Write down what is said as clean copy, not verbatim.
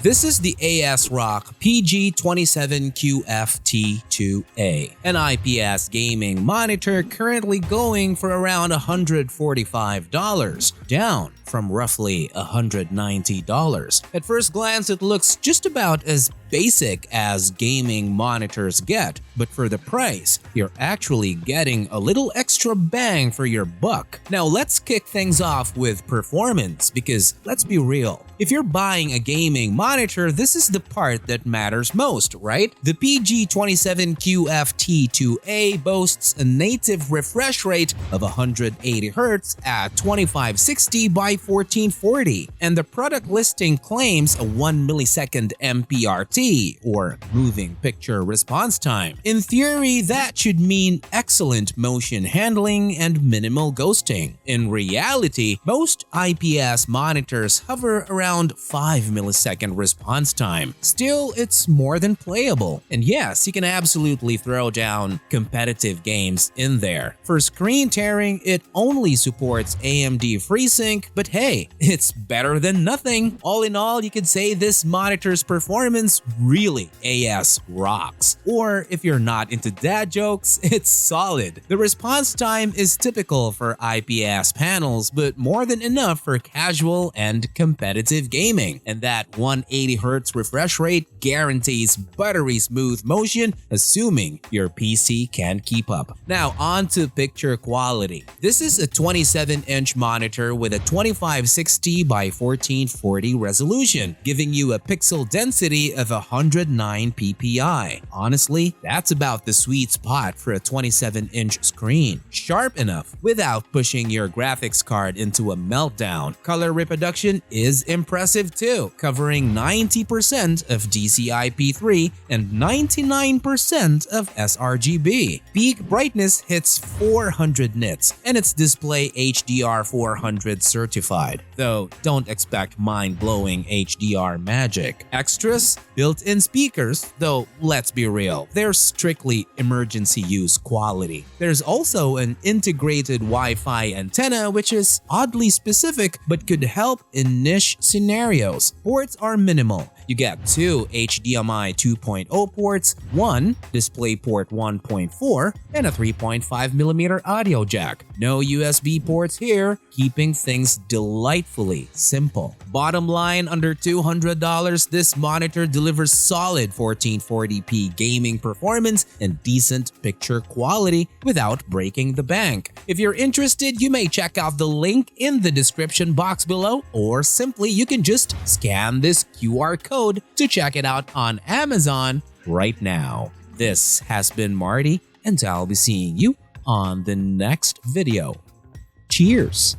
This is the ASRock PG27QFT2A, an IPS gaming monitor currently going for around $145, down from roughly $190. At first glance, it looks just about as basic as gaming monitors get, but for the price, you're actually getting a little extra bang for your buck. Now let's kick things off with performance, because let's be real, if you're buying a gaming monitor, this is the part that matters most, right? The PG27QFT2A boasts a native refresh rate of 180Hz at 2560 by 1440, and the product listing claims a 1 millisecond MPRT, or moving picture response time. In theory, that should mean excellent motion handling and minimal ghosting. In reality, most IPS monitors hover around 5 millisecond response time. Still, it's more than playable. And yes, you can absolutely throw down competitive games in there. For screen tearing, it only supports AMD FreeSync, but hey, it's better than nothing. All in all, you could say this monitor's performance really AS rocks. Or if you're not into dad jokes, it's solid. The response time is typical for IPS panels, but more than enough for casual and competitive gaming. And that 180Hz refresh rate guarantees buttery smooth motion, assuming your PC can keep up. Now on to picture quality. This is a 27-inch monitor with a 2560 by 1440 resolution, giving you a pixel density of 109 ppi. Honestly, that's about the sweet spot for a 27-inch screen. Sharp enough without pushing your graphics card into a meltdown. Color reproduction is impressive too, covering 90% of DCI-P3 and 99% of sRGB. Peak brightness hits 400 nits, and it's display HDR 400 certified, though don't expect mind-blowing HDR magic. Extras? Built-in speakers, though let's be real, they're strictly emergency use quality. There's also an integrated Wi-Fi antenna, which is oddly specific but could help in niche scenarios. Ports are minimal. You get 2 HDMI 2.0 ports, 1 DisplayPort 1.4, and a 3.5mm audio jack. No USB ports here, keeping things delightfully simple. Bottom line, under $200, this monitor delivers solid 1440p gaming performance and decent picture quality without breaking the bank. If you're interested, you may check out the link in the description box below, or simply you can just scan this QR code to check it out on Amazon right now. This has been Marty, and I'll be seeing you on the next video. Cheers!